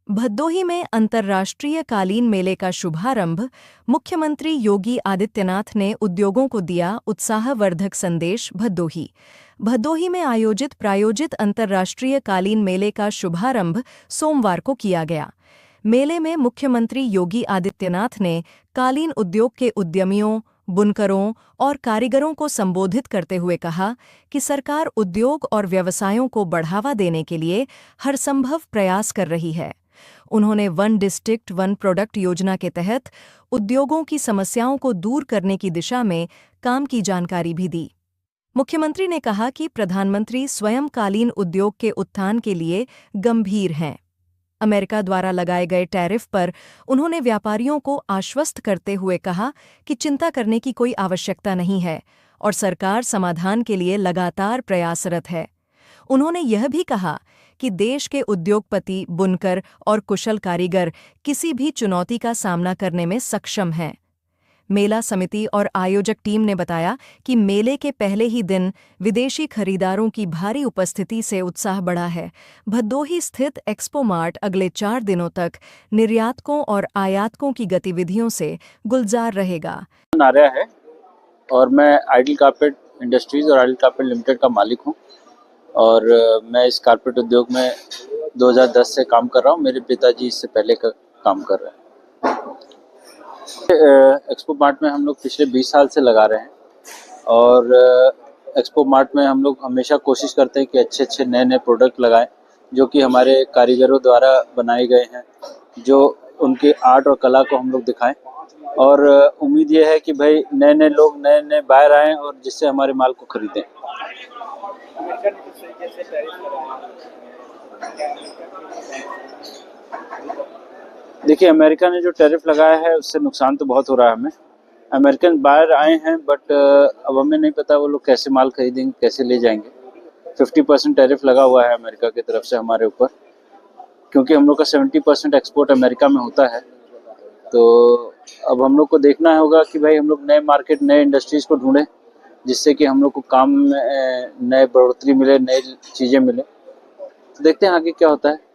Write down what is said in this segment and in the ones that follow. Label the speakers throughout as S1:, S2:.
S1: भदोही में अंतर्राष्ट्रीय कालीन मेले का शुभारंभ। मुख्यमंत्री योगी आदित्यनाथ ने उद्योगों को दिया उत्साहवर्धक संदेश। भदोही में आयोजित प्रायोजित अंतर्राष्ट्रीय कालीन मेले का शुभारंभ सोमवार को किया गया। मेले में मुख्यमंत्री योगी आदित्यनाथ ने कालीन उद्योग के उद्यमियों, बुनकरों और कारीगरों को संबोधित करते हुए कहा कि सरकार उद्योग और व्यवसायों को बढ़ावा देने के लिए हरसंभव प्रयास कर रही है। उन्होंने वन डिस्ट्रिक्ट वन प्रोडक्ट योजना के तहत उद्योगों की समस्याओं को दूर करने की दिशा में काम की जानकारी भी दी। मुख्यमंत्री ने कहा कि प्रधानमंत्री स्वयं कालीन उद्योग के उत्थान के लिए गंभीर हैं। अमेरिका द्वारा लगाए गए टैरिफ पर उन्होंने व्यापारियों को आश्वस्त करते हुए कहा कि चिंता करने की कोई आवश्यकता नहीं है और सरकार समाधान के लिए लगातार प्रयासरत है। उन्होंने यह भी कहा कि देश के उद्योगपति, बुनकर और कुशल कारीगर किसी भी चुनौती का सामना करने में सक्षम हैं। मेला समिति और आयोजक टीम ने बताया कि मेले के पहले ही दिन विदेशी खरीदारों की भारी उपस्थिति से उत्साह बढ़ा है। भदोही स्थित एक्सपो मार्ट अगले 4 दिनों तक निर्यातकों और आयातकों की गतिविधियों से गुलजार रहेगा।
S2: नारिया है और मैं आइडल कारपेट इंडस्ट्रीज और आइडल कारपेट लिमिटेड का मालिक हूं और मैं इस कारपेट उद्योग में 2010 से काम कर रहा हूं। मेरे पिताजी इससे पहले का काम कर रहे हैं। एक्सपो मार्ट में हम लोग पिछले 20 साल से लगा रहे हैं और एक्सपो मार्ट में हम लोग हमेशा कोशिश करते हैं कि अच्छे अच्छे नए नए प्रोडक्ट लगाएं जो कि हमारे कारीगरों द्वारा बनाए गए हैं, जो उनके आर्ट और कला को हम लोग दिखाएं। और उम्मीद ये है कि भाई नए नए लोग, नए नए बायर आएँ और जिससे हमारे माल को खरीदें। देखिए, अमेरिका ने जो टैरिफ लगाया है उससे नुकसान तो बहुत हो रहा है हमें। अमेरिकन बायर आए हैं बट अब हमें नहीं पता वो लोग कैसे माल खरीदेंगे, कैसे ले जाएंगे। 50% टैरिफ लगा हुआ है अमेरिका की तरफ से हमारे ऊपर, क्योंकि हम लोग का 70% एक्सपोर्ट अमेरिका में होता है। तो अब हम लोग को देखना होगा कि भाई हम लोग नए मार्केट, नए इंडस्ट्रीज़ को ढूंढें जिससे कि हम लोग को काम में नए बढ़ोतरी मिले, नई चीज़ें मिले। तो देखते हैं आगे क्या होता है।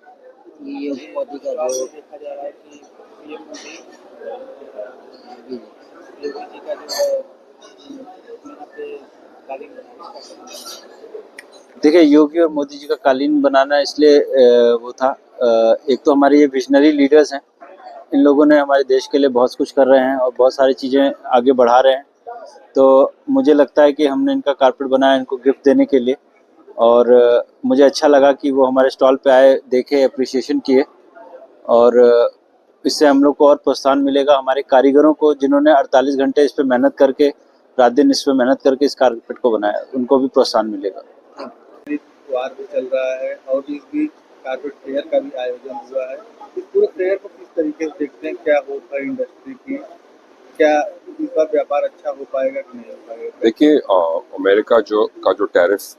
S3: योगी मोदी का जो देखा जा रहा है कि पीएम मोदी योगी जी का जो है यहाँ पे कालीन बनाने का।
S2: देखिए, योगी और मोदी जी का कालीन बनाना इसलिए वो था, एक तो हमारे ये विजनरी लीडर्स हैं। इन लोगों ने हमारे देश के लिए बहुत कुछ कर रहे हैं और बहुत सारी चीज़ें आगे बढ़ा रहे हैं। तो मुझे लगता है कि हमने इनका कारपेट बनाया इनको गिफ्ट देने के लिए और मुझे अच्छा लगा कि वो हमारे स्टॉल पे आए, देखे, अप्रिसिएशन किए और इससे हम लोग को और प्रोत्साहन मिलेगा। हमारे कारीगरों को जिन्होंने 48 घंटे इस पे मेहनत करके, रात दिन इस पे मेहनत करके इस कारपेट को बनाया, उनको भी प्रोत्साहन मिलेगा।
S3: त्योहार भी चल रहा है और इस बीच कारपेट फेयर का भी आयोजन हुआ है। इस पूरे फेयर को किस तरीके से देखते हैं, क्या होता है इंडस्ट्री की, क्या इस बार व्यापार अच्छा हो पाएगा कि नहीं हो पाएगा?
S4: देखिए, अमेरिका जो टैरिफ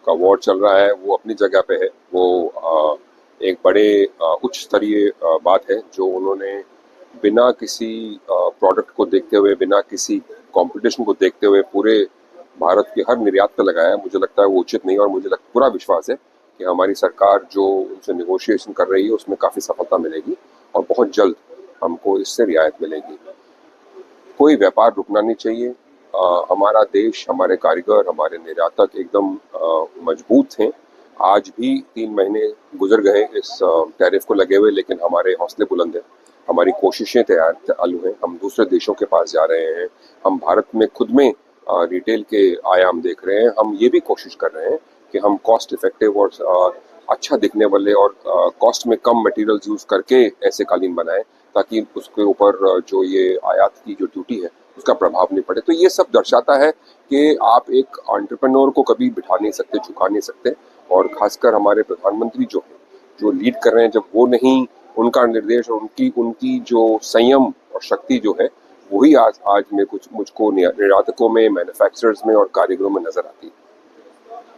S4: का वॉर चल रहा है वो अपनी जगह पे है। वो एक बड़े उच्च स्तरीय बात है जो उन्होंने बिना किसी प्रोडक्ट को देखते हुए, बिना किसी कंपटीशन को देखते हुए पूरे भारत के हर निर्यात पे लगाया है। मुझे लगता है वो उचित नहीं है और मुझे पूरा विश्वास है कि हमारी सरकार जो उनसे नेगोशिएशन कर रही है उसमें काफ़ी सफलता मिलेगी और बहुत जल्द हमको इससे रियायत मिलेगी। कोई व्यापार रुकना नहीं चाहिए। हमारा देश, हमारे कारीगर, हमारे निर्यातक एकदम मजबूत हैं। आज भी 3 महीने गुजर गए इस टैरिफ को लगे हुए, लेकिन हमारे हौसले बुलंद हैं, हमारी कोशिशें चालू हैं। हम दूसरे देशों के पास जा रहे हैं, हम भारत में खुद में रिटेल के आयाम देख रहे हैं। हम ये भी कोशिश कर रहे हैं कि हम कॉस्ट इफेक्टिव और अच्छा दिखने वाले और कॉस्ट में कम मटेरियल्स यूज़ करके ऐसे कालीन बनाएं ताकि उसके ऊपर जो ये आयात की जो ड्यूटी है उसका प्रभाव नहीं पड़े। तो ये सब दर्शाता है कि आप एक एंटरप्रेन्योर को कभी बिठा नहीं सकते, झुका नहीं सकते। और खासकर हमारे प्रधानमंत्री जो लीड कर रहे हैं, जब वो नहीं, उनका निर्देश और उनकी जो संयम और शक्ति जो है वही आज में मुझको निर्यातकों में, मैन्युफैक्चरर्स में और कारीगरों में नजर आती है।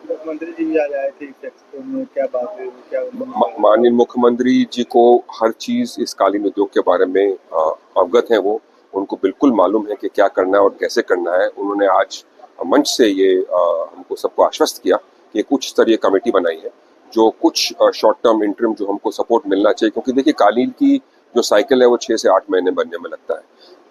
S3: मुख्यमंत्री जी भी आज आए थे इस एक्सपो में, क्या बात है, क्या
S4: माननीय मुख्यमंत्री जी को हर चीज इस कालीन उद्योग के बारे में अवगत है। वो उनको बिल्कुल मालूम है कि क्या करना है और कैसे करना है। उन्होंने आज मंच से ये हमको सबको आश्वस्त किया कि एक उच्च स्तरीय कमेटी बनाई है जो कुछ शॉर्ट टर्म इंटरिम जो हमको सपोर्ट मिलना चाहिए, क्योंकि देखिए कालीन की जो साइकिल है वो 6 से 8 महीने बनने में लगता है,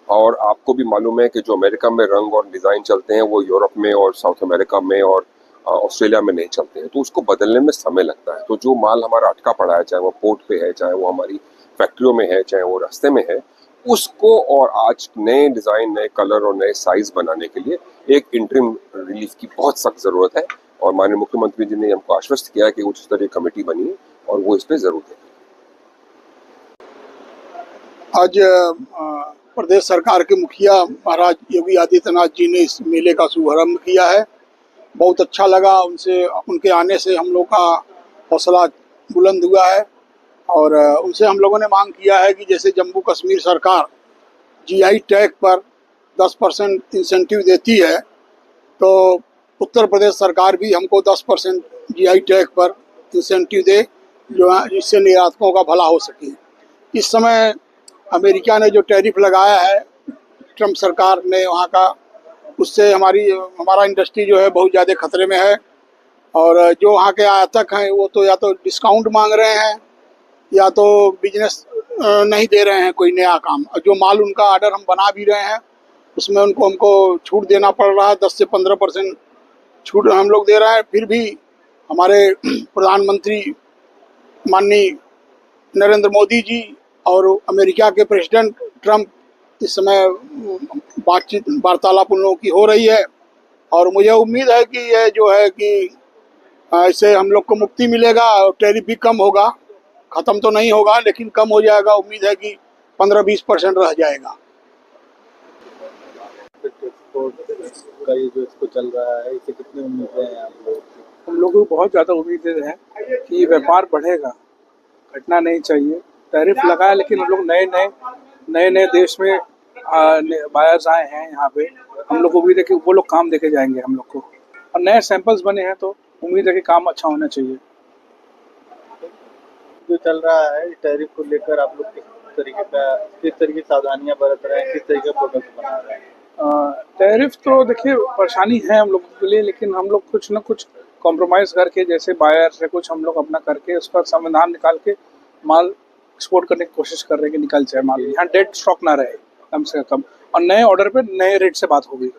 S4: और आपको भी मालूम है कि जो अमेरिका में रंग और डिज़ाइन चलते हैं वो यूरोप में और साउथ अमेरिका में और ऑस्ट्रेलिया में नहीं चलते हैं, तो उसको बदलने में समय लगता है। तो जो माल हमारा अटका पड़ा है, चाहे वो पोर्ट पे है, चाहे वो हमारी फैक्ट्रियों में है, चाहे वो रास्ते में है, उसको और आज नए डिज़ाइन, नए कलर और नए साइज बनाने के लिए एक इंटरिम रिलीफ की बहुत सख्त ज़रूरत है, और माननीय मुख्यमंत्री जी ने हमको आश्वस्त किया है कि उच्च स्तरीय कमेटी बनी है और वो इस पर जरूर देखेगी।
S5: आज प्रदेश सरकार के मुखिया महाराज योगी आदित्यनाथ जी ने इस मेले का शुभारंभ किया है। बहुत अच्छा लगा, उनके आने से हम लोग का हौसला बुलंद हुआ है, और उनसे हम लोगों ने मांग किया है कि जैसे जम्मू कश्मीर सरकार जीआई टैग पर 10% इंसेंटिव देती है, तो उत्तर प्रदेश सरकार भी हमको 10% जीआई टैग पर इंसेंटिव दे, जिससे निर्यातकों का भला हो सके। इस समय अमेरिका ने जो टैरिफ लगाया है ट्रम्प सरकार ने वहाँ का, उससे हमारा इंडस्ट्री जो है बहुत ज़्यादा खतरे में है, और जो वहाँ के आयातक हैं वो तो या तो डिस्काउंट मांग रहे हैं या तो बिजनेस नहीं दे रहे हैं कोई नया काम, और जो माल उनका ऑर्डर हम बना भी रहे हैं उसमें हमको छूट देना पड़ रहा है। 10 से 15% छूट हम लोग दे रहे हैं, फिर भी हमारे प्रधानमंत्री माननीय नरेंद्र मोदी जी और अमेरिका के प्रेसिडेंट ट्रम्प इस समय वार्तालाप उन लोगों की हो रही है, और मुझे उम्मीद है कि यह जो है कि इससे हम लोग को मुक्ति मिलेगा और टैरिफ भी कम होगा, ख़त्म तो नहीं होगा लेकिन कम हो जाएगा। उम्मीद है कि 15-20% रह जाएगा।
S3: का ये जो इसको चल रहा है, इससे कितनी उम्मीदें हैं आप लोगों की?
S6: हम लोगों को बहुत ज़्यादा उम्मीदें हैं कि ये व्यापार बढ़ेगा, घटना नहीं चाहिए। टैरिफ लगाया लेकिन हम लोग नए देश में बायर्स आए हैं यहाँ पे, हम लोग को उम्मीद है कि वो लोग काम देके जाएंगे हम लोग को, और नए सैंपल्स बने हैं तो उम्मीद है कि काम अच्छा होना चाहिए।
S3: जो चल रहा है टैरिफ को लेकर आप लोग किस तरीके की सावधानियां बरत रहे हैं, किस तरीके का प्रोडक्ट बना रहे हैं?
S6: टैरिफ तो देखिए परेशानी है हम लोगों के लिए, लेकिन हम लोग कुछ ना कुछ कॉम्प्रोमाइज़ करके, जैसे बायर से कुछ हम लोग अपना करके उस पर समाधान निकाल के माल एक्सपोर्ट करने की कोशिश कर रहे हैं कि निकल जाए माल, यहाँ डेड स्टॉक ना रहे कम से कम, और नए ऑर्डर पे नए रेट से बात होगी।